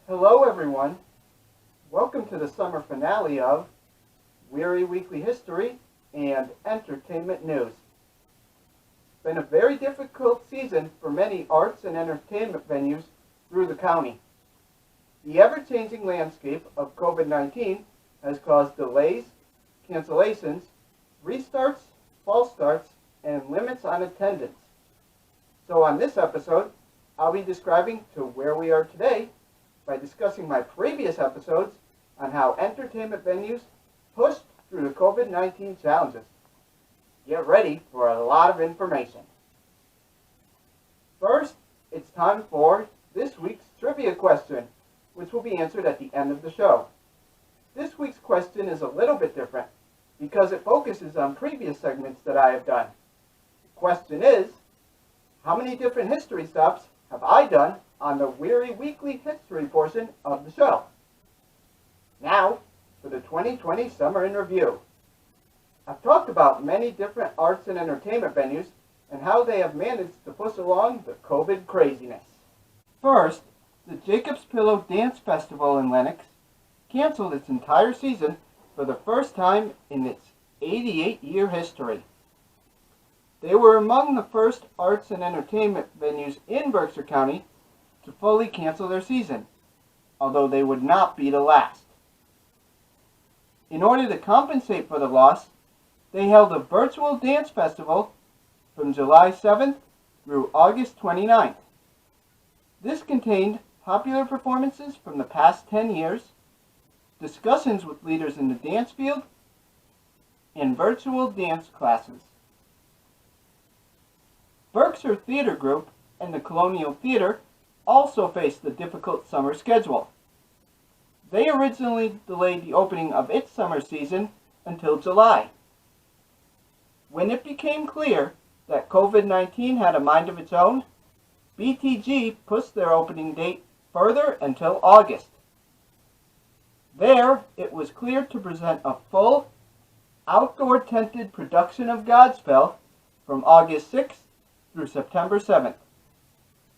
Hello everyone, welcome to the summer finale of Wehry Weekly History and Entertainment News. It's been a very difficult season for many arts and entertainment venues through the county. The ever-changing landscape of COVID-19 has caused delays, cancellations, restarts, false starts, and limits on attendance. So on this episode, I'll be describing to where we are today by discussing my previous episodes on how entertainment venues pushed through the COVID-19 challenges. Get ready for a lot of information. First, it's time for this week's trivia question, which will be answered at the end of the show. This week's question is a little bit different because it focuses on previous segments that I have done. The question is, how many different history stops have I done on the Wehry Weekly History portion of the show? Now, for the 2020 Summer in Review. I've talked about many different arts and entertainment venues and how they have managed to push along the COVID craziness. First, the Jacob's Pillow Dance Festival in Lenox canceled its entire season for the first time in its 88-year history. They were among the first arts and entertainment venues in Berkshire County to fully cancel their season, although they would not be the last. In order to compensate for the loss, they held a virtual dance festival from July 7th through August 29th. This contained popular performances from the past 10 years, discussions with leaders in the dance field, and virtual dance classes. Berkshire Theater Group and the Colonial Theater also faced the difficult summer schedule. They originally delayed the opening of its summer season until July. When it became clear that COVID-19 had a mind of its own, BTG pushed their opening date further until August. There, it was clear to present a full, outdoor-tented production of Godspell from August 6th through September 7th.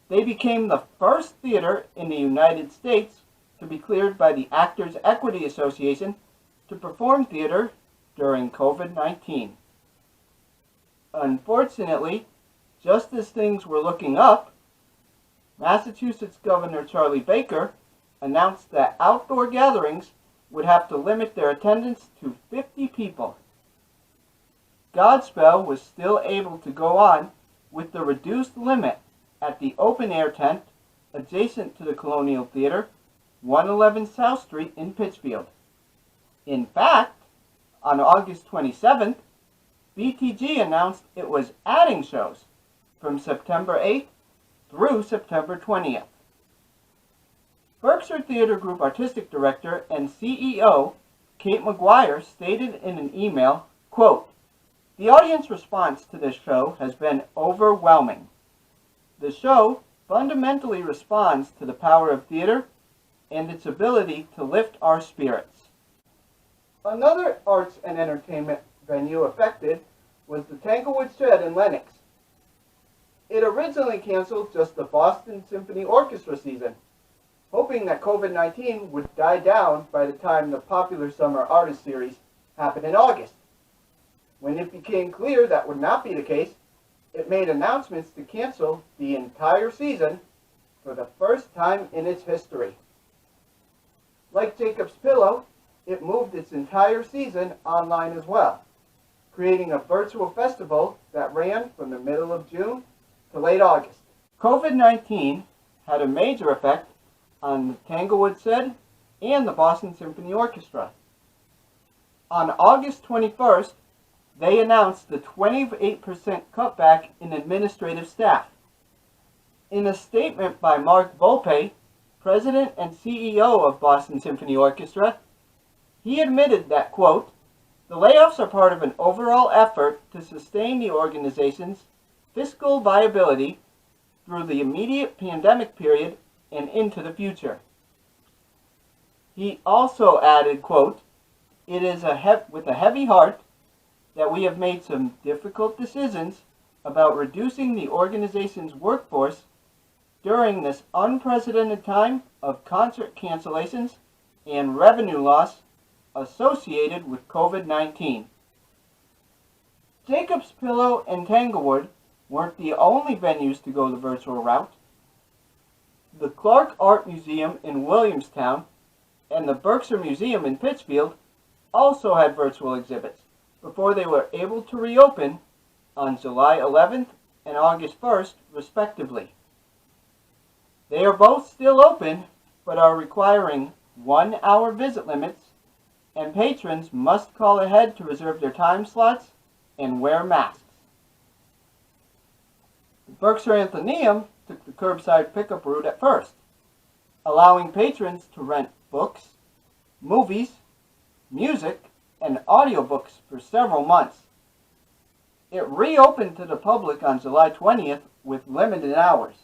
They became the first theater in the United States to be cleared by the Actors Equity Association to perform theater during COVID-19. Unfortunately, just as things were looking up, Massachusetts Governor Charlie Baker announced that outdoor gatherings would have to limit their attendance to 50 people. Godspell was still able to go on with the reduced limit at the open-air tent adjacent to the Colonial Theater, 111 South Street in Pittsfield. In fact, on August 27th, BTG announced it was adding shows from September 8th through September 20th. Berkshire Theater Group Artistic Director and CEO Kate McGuire stated in an email, quote, "The audience response to this show has been overwhelming. The show fundamentally responds to the power of theater and its ability to lift our spirits." Another arts and entertainment venue affected was the Tanglewood Shed in Lenox. It originally canceled just the Boston Symphony Orchestra season, hoping that COVID-19 would die down by the time the popular Summer Artist Series happened in August. When it became clear that would not be the case, it made announcements to cancel the entire season for the first time in its history. Like Jacob's Pillow, it moved its entire season online as well, creating a virtual festival that ran from the middle of June to late August. COVID-19 had a major effect on the Tanglewood Shed and the Boston Symphony Orchestra. On August 21st, they announced the 28% cutback in administrative staff. In a statement by Mark Volpe, President and CEO of Boston Symphony Orchestra, he admitted that, quote, "The layoffs are part of an overall effort to sustain the organization's fiscal viability through the immediate pandemic period and into the future." He also added, quote, "It is with a heavy heart that we have made some difficult decisions about reducing the organization's workforce during this unprecedented time of concert cancellations and revenue loss associated with COVID-19. Jacob's Pillow and Tanglewood weren't the only venues to go the virtual route. The Clark Art Museum in Williamstown and the Berkshire Museum in Pittsfield also had virtual exhibits before they were able to reopen on July 11th and August 1st, respectively. They are both still open, but are requiring 1-hour visit limits, and patrons must call ahead to reserve their time slots and wear masks. The Berkshire Athenaeum took the curbside pickup route at first, allowing patrons to rent books, movies, music, and audiobooks for several months. It reopened to the public on July 20th with limited hours.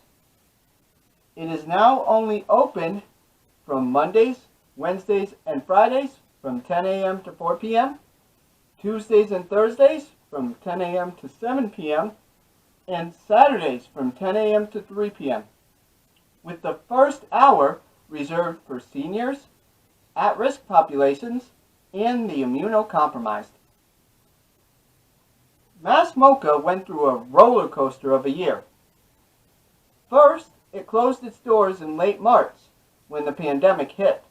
It is now only open from Mondays, Wednesdays, and Fridays from 10 a.m. to 4 p.m., Tuesdays and Thursdays from 10 a.m. to 7 p.m., and Saturdays from 10 a.m. to 3 p.m., with the first hour reserved for seniors, at-risk populations, and the immunocompromised. Mass Mocha went through a roller coaster of a year. First, it closed its doors in late March when the pandemic hit.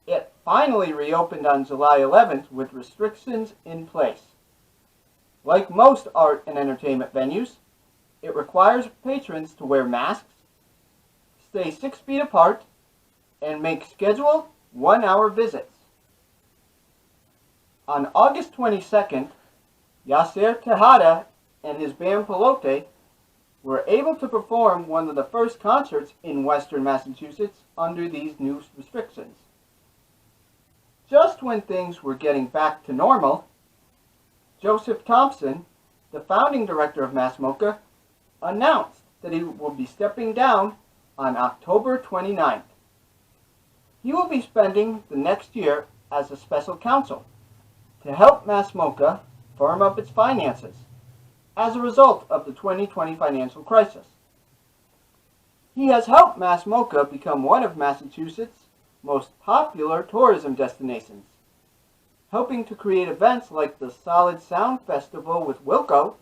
It finally reopened on July 11th with restrictions in place. Like most art and entertainment venues, it requires patrons to wear masks, stay 6 feet apart, and make scheduled 1-hour visits. On August 22nd, Yasser Tejada and his band Pelote were able to perform one of the first concerts in Western Massachusetts under these new restrictions. Just when things were getting back to normal, Joseph Thompson, the founding director of Mass Mocha, announced that he will be stepping down on October 29th. He will be spending the next year as a special counsel to help Mass Mocha firm up its finances as a result of the 2020 financial crisis. He has helped Mass Mocha become one of Massachusetts' most popular tourism destinations, helping to create events like the Solid Sound Festival with Wilco,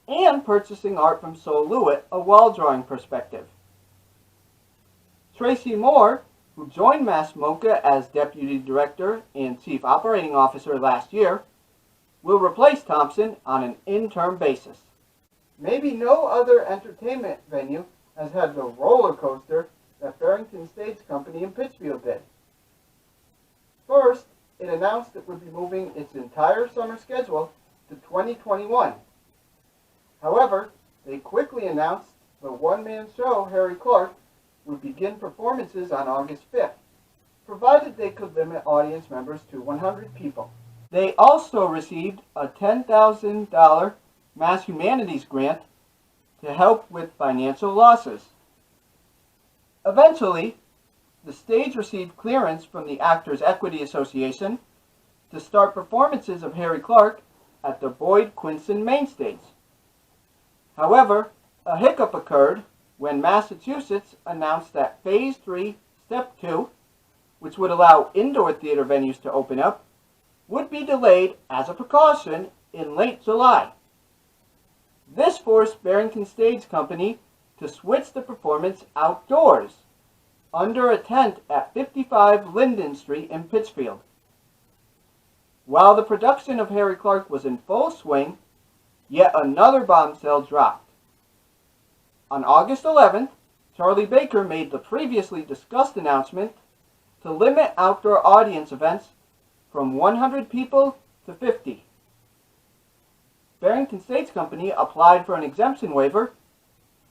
and purchasing art from Sol Lewitt, a wall drawing perspective. Tracy Moore, who joined Mass Mocha as Deputy Director and Chief Operating Officer last year, will replace Thompson on an interim basis. Maybe no other entertainment venue has had the roller coaster that Barrington Stage Company in Pittsfield did. First, it announced it would be moving its entire summer schedule to 2021. However, they quickly announced the one-man show, Harry Clark, would begin performances on August 5th, provided they could limit audience members to 100 people. They also received a $10,000 Mass Humanities grant to help with financial losses. Eventually, the stage received clearance from the Actors Equity Association to start performances of Harry Clark at the Boyd Quinson main stage. However, a hiccup occurred when Massachusetts announced that Phase 3, Step 2, which would allow indoor theater venues to open up, would be delayed as a precaution in late July. This forced Barrington Stage Company to switch the performance outdoors, under a tent at 55 Linden Street in Pittsfield. While the production of Harry Clark was in full swing, yet another bombshell dropped. On August 11th, Charlie Baker made the previously discussed announcement to limit outdoor audience events from 100 people to 50. Barrington Stage Company applied for an exemption waiver,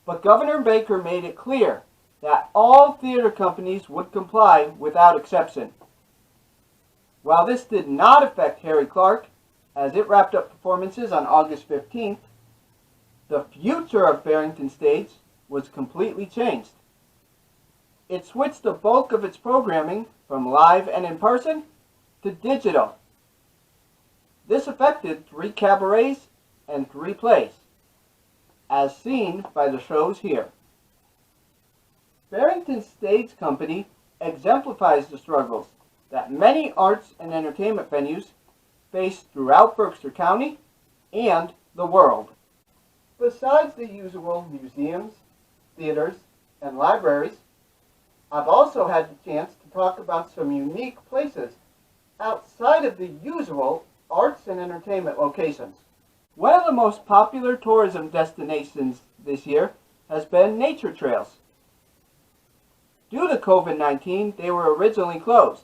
but Governor Baker made it clear that all theater companies would comply without exception. While this did not affect Harry Clark, as it wrapped up performances on August 15th, the future of Barrington Stage was completely changed. It switched the bulk of its programming from live and in person to digital. This affected 3 cabarets and 3 plays, as seen by the shows here. Barrington Stage Company exemplifies the struggles that many arts and entertainment venues face throughout Berkshire County and the world. Besides the usual museums, theaters, and libraries, I've also had the chance to talk about some unique places outside of the usual arts and entertainment locations. One of the most popular tourism destinations this year has been nature trails. Due to COVID-19, they were originally closed,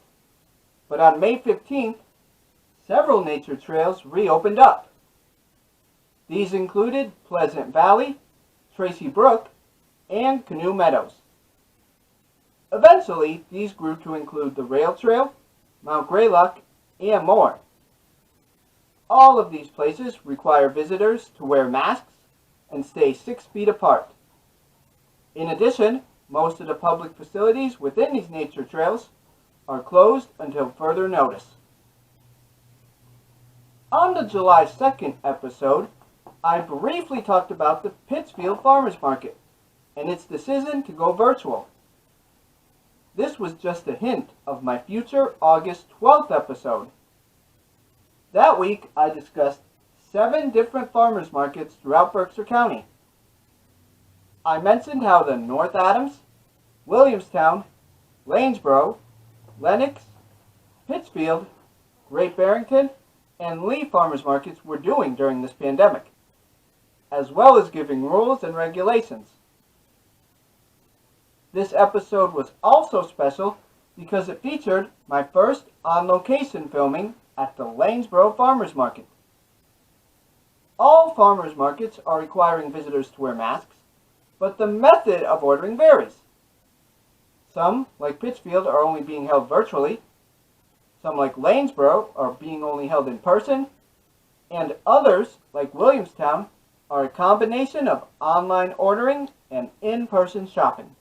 but on May 15th, several nature trails reopened up. These included Pleasant Valley, Tracy Brook, and Canoe Meadows. Eventually, these grew to include the Rail Trail, Mount Greylock, and more. All of these places require visitors to wear masks and stay 6 feet apart. In addition, most of the public facilities within these nature trails are closed until further notice. On the July 2nd episode, I briefly talked about the Pittsfield Farmers Market and its decision to go virtual. This was just a hint of my future August 12th episode. That week, I discussed 7 different farmers markets throughout Berkshire County. I mentioned how the North Adams, Williamstown, Lanesboro, Lenox, Pittsfield, Great Barrington, and Lee farmers markets were doing during this pandemic, as well as giving rules and regulations. This episode was also special because it featured my first on-location filming at the Lanesboro Farmers Market. All farmers markets are requiring visitors to wear masks, but the method of ordering varies. Some, like Pittsfield, are only being held virtually. Some, like Lanesboro, are being only held in person. And others, like Williamstown, are a combination of online ordering and in-person shopping.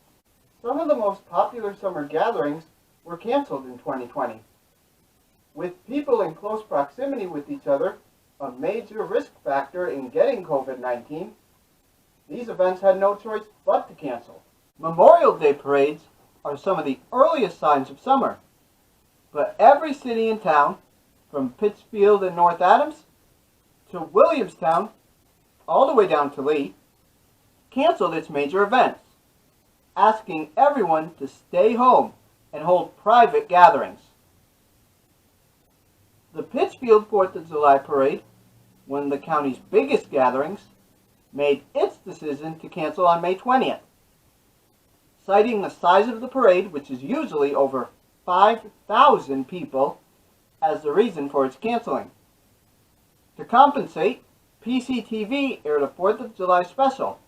Some of the most popular summer gatherings were canceled in 2020. With people in close proximity with each other a major risk factor in getting COVID-19, these events had no choice but to cancel. Memorial Day parades are some of the earliest signs of summer, but every city and town, from Pittsfield and North Adams to Williamstown, all the way down to Lee, canceled its major events, asking everyone to stay home and hold private gatherings. The Pittsfield 4th of July Parade, one of the county's biggest gatherings, made its decision to cancel on May 20th, citing the size of the parade, which is usually over 5,000 people, as the reason for its canceling. To compensate, PCTV aired a 4th of July special,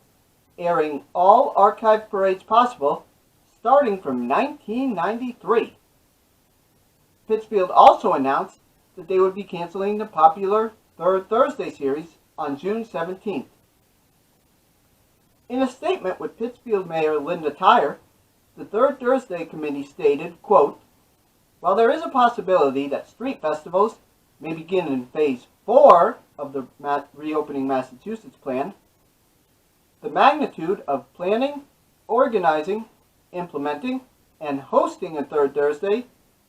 airing all archived parades possible, starting from 1993. Pittsfield also announced that they would be canceling the popular Third Thursday series on June 17th. In a statement with Pittsfield Mayor Linda Tyre, the Third Thursday Committee stated, quote, "While there is a possibility that street festivals may begin in Phase 4 of the Reopening Massachusetts plan, the magnitude of planning, organizing, implementing, and hosting a Third Thursday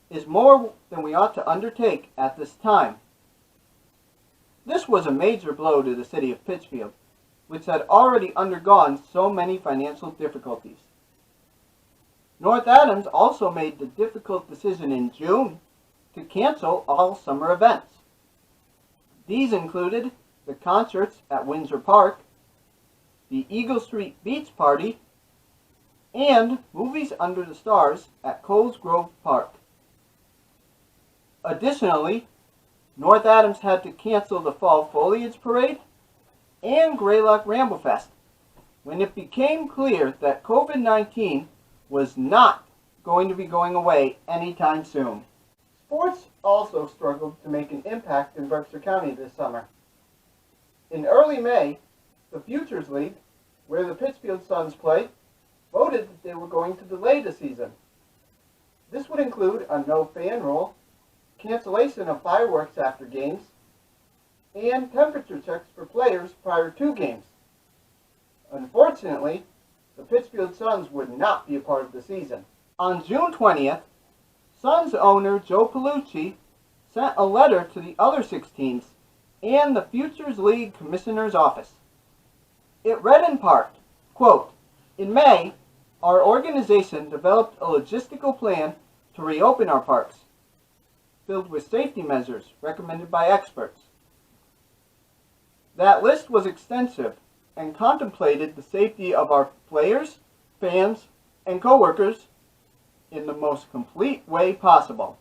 is more than we ought to undertake at this time." This was a major blow to the city of Pittsfield, which had already undergone so many financial difficulties. North Adams also made the difficult decision in June to cancel all summer events. These included the concerts at Windsor Park, the Eagle Street Beach Party, and Movies Under the Stars at Coles Grove Park. Additionally, North Adams had to cancel the Fall Foliage Parade and Greylock Ramblefest when it became clear that COVID-19 was not going to be going away anytime soon. Sports also struggled to make an impact in Berkshire County this summer. In early May, the Futures League, where the Pittsfield Suns play, voted that they were going to delay the season. This would include a no fan rule, cancellation of fireworks after games, and temperature checks for players prior to games. Unfortunately, the Pittsfield Suns would not be a part of the season. On June 20th, Suns owner Joe Palucci sent a letter to the other 6 teams and the Futures League Commissioner's office. It read in part, quote, "In May, our organization developed a logistical plan to reopen our parks, filled with safety measures recommended by experts. That list was extensive and contemplated the safety of our players, fans, and coworkers in the most complete way possible.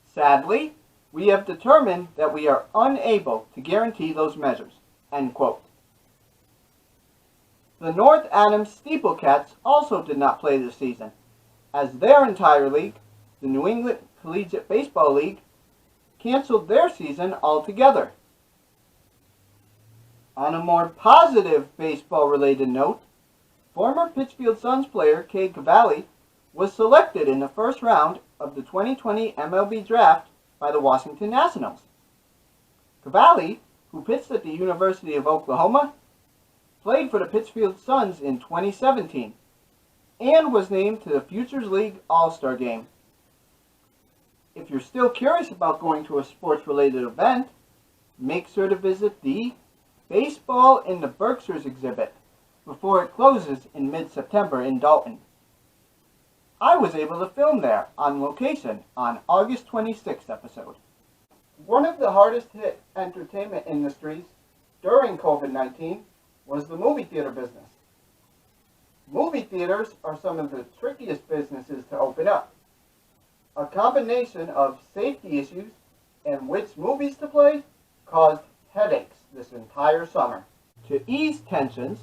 Sadly, we have determined that we are unable to guarantee those measures." End quote. The North Adams Steeplecats also did not play this season, as their entire league, the New England Collegiate Baseball League, canceled their season altogether. On a more positive baseball-related note, former Pittsfield Suns player Cade Cavalli was selected in the first round of the 2020 MLB Draft by the Washington Nationals. Cavalli, who pitched at the University of Oklahoma, played for the Pittsfield Suns in 2017 and was named to the Futures League All-Star Game. If you're still curious about going to a sports-related event, make sure to visit the Baseball in the Berkshires exhibit before it closes in mid-September in Dalton. I was able to film there on location on August 26th episode. One of the hardest hit entertainment industries during COVID-19 was the movie theater business. Movie theaters are some of the trickiest businesses to open up. A combination of safety issues and which movies to play caused headaches this entire summer. To ease tensions,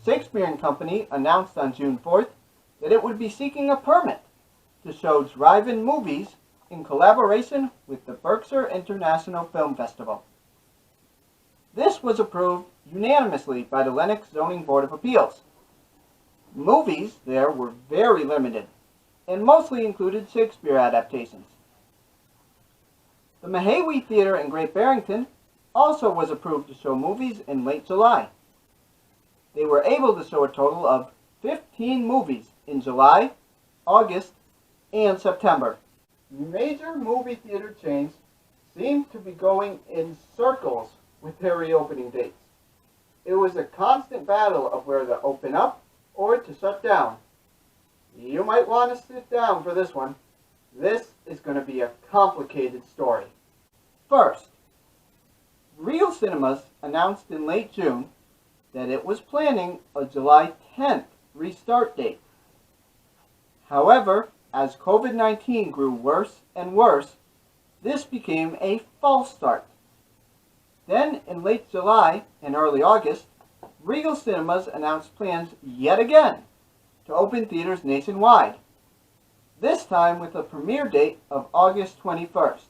Shakespeare & Company announced on June 4th that it would be seeking a permit to show drive-in movies in collaboration with the Berkshire International Film Festival. This was approved unanimously by the Lenox Zoning Board of Appeals. Movies there were very limited and mostly included Shakespeare adaptations. The Wehry Theater in Great Barrington also was approved to show movies in late July. They were able to show a total of 15 movies in July, August, and September. Major movie theater chains seem to be going in circles with their reopening dates. It was a constant battle of where to open up or to shut down. You might want to sit down for this one. This is going to be a complicated story. First, Regal Cinemas announced in late June that it was planning a July 10th restart date. However, as COVID-19 grew worse and worse, this became a false start. Then, in late July and early August, Regal Cinemas announced plans yet again to open theaters nationwide, this time with a premiere date of August 21st.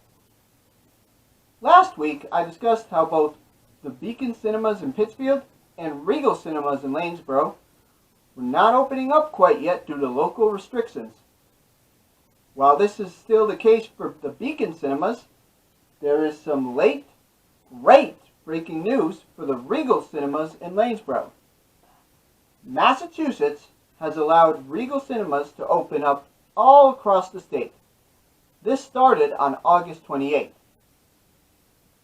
Last week, I discussed how both the Beacon Cinemas in Pittsfield and Regal Cinemas in Lanesboro were not opening up quite yet due to local restrictions. While this is still the case for the Beacon Cinemas, there is some great breaking news for the Regal Cinemas in Lanesboro. Massachusetts has allowed Regal Cinemas to open up all across the state. This started on August 28th.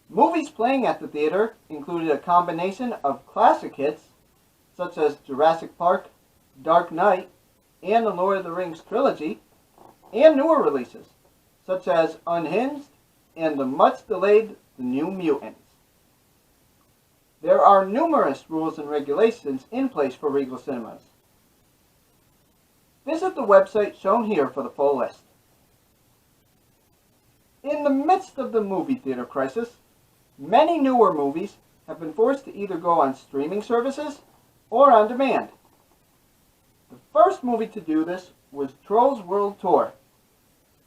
Movies playing at the theater included a combination of classic hits such as Jurassic Park, Dark Knight, and the Lord of the Rings trilogy, and newer releases such as Unhinged and the much-delayed The New Mutants. There are numerous rules and regulations in place for Regal Cinemas. Visit the website shown here for the full list. In the midst of the movie theater crisis, many newer movies have been forced to either go on streaming services or on demand. The first movie to do this was Trolls World Tour,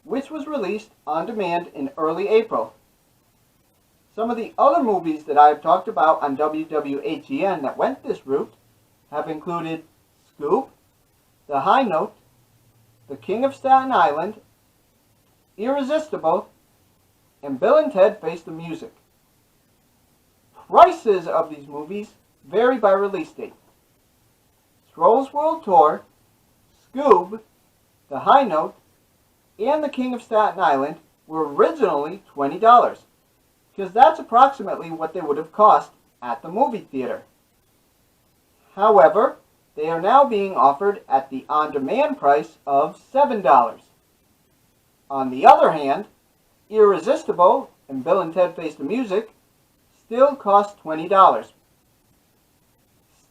which was released on demand in early April. Some of the other movies that I have talked about on WWHEN that went this route have included Scoop, The High Note, The King of Staten Island, Irresistible, and Bill and Ted Face the Music. Prices of these movies vary by release date. Trolls World Tour, Scoob, The High Note, and The King of Staten Island were originally $20, because that's approximately what they would have cost at the movie theater. However, they are now being offered at the on-demand price of $7. On the other hand, Irresistible and Bill and Ted Face the Music still cost $20.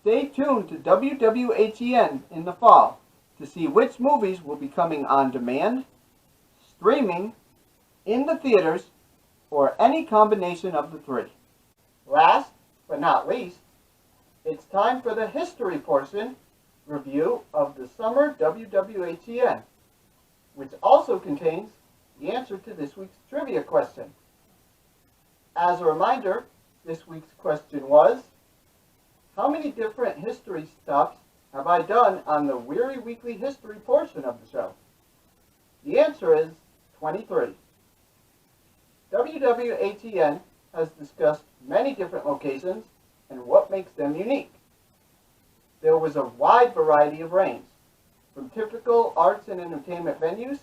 Stay tuned to WWHEN in the fall to see which movies will be coming on demand, streaming, in the theaters, or any combination of the three. Last but not least, it's time for the history portion review of the summer WWHEN, which also contains the answer to this week's trivia question. As a reminder, this week's question was, how many different history stops have I done on the Wehry Weekly History portion of the show? The answer is 23. WWHEN has discussed many different locations and what makes them unique. There was a wide variety of range, from typical arts and entertainment venues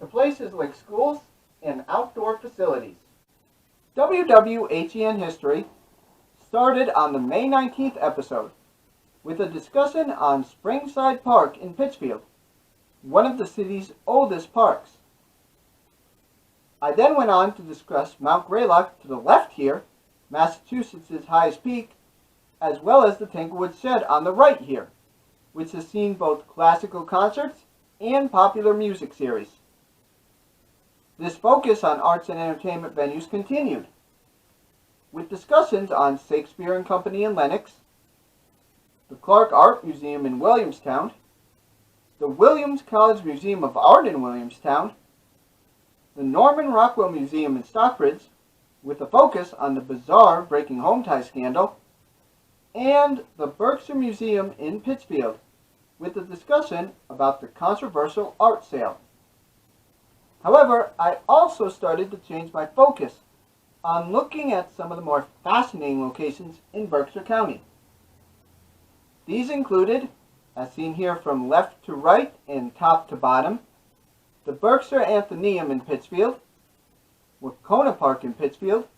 to places like schools and outdoor facilities. WWHEN History started on the May 19th episode with a discussion on Springside Park in Pittsfield, one of the city's oldest parks. I then went on to discuss Mount Greylock to the left here, Massachusetts' highest peak, as well as the Tanglewood Shed on the right here, which has seen both classical concerts and popular music series. This focus on arts and entertainment venues continued, with discussions on Shakespeare and Company in Lenox, the Clark Art Museum in Williamstown, the Williams College Museum of Art in Williamstown, the Norman Rockwell Museum in Stockbridge, with a focus on the bizarre breaking home tie scandal, and the Berkshire Museum in Pittsfield, with a discussion about the controversial art sale. However, I also started to change my focus on looking at some of the more fascinating locations in Berkshire County. These included, as seen here from left to right and top to bottom, the Berkshire Athenaeum in Pittsfield, Wacona Park in Pittsfield,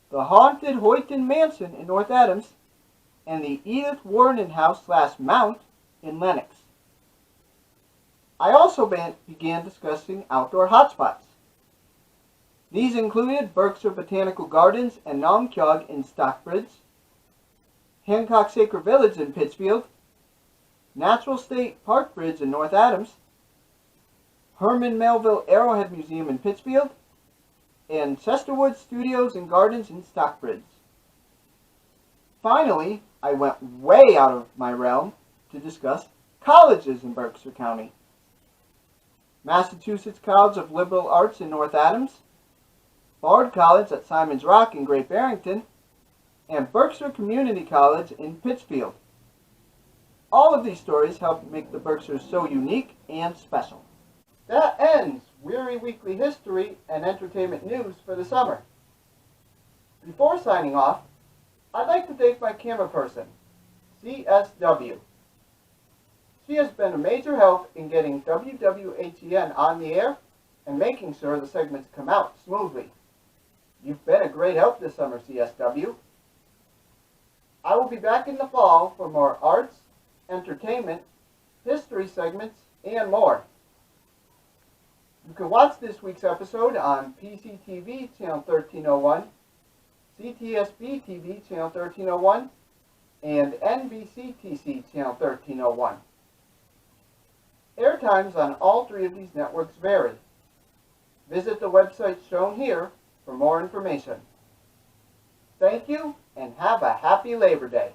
the haunted Hoyton Mansion in North Adams, and the Edith Warden House/Mount in Lenox. I also began discussing outdoor hotspots. These included Berkshire Botanical Gardens and Naumkeag in Stockbridge, Hancock Sacred Village in Pittsfield, Natural State Park Bridge in North Adams, Herman Melville Arrowhead Museum in Pittsfield, and Chesterwood Studios and Gardens in Stockbridge. Finally, I went way out of my realm to discuss colleges in Berkshire County. Massachusetts College of Liberal Arts in North Adams, Bard College at Simon's Rock in Great Barrington, and Berkshire Community College in Pittsfield. All of these stories help make the Berkshires so unique and special. That ends Wehry Weekly History and Entertainment News for the summer. Before signing off, I'd like to thank my camera person, CSW. She has been a major help in getting WWHEN on the air and making sure the segments come out smoothly. You've been a great help this summer, CSW. I will be back in the fall for more arts, entertainment, history segments, and more. You can watch this week's episode on PCTV Channel 1301, CTSB TV Channel 1301, and NBCTC Channel 1301. Airtimes on all three of these networks vary. Visit the website shown here for more information. Thank you, and have a happy Labor Day.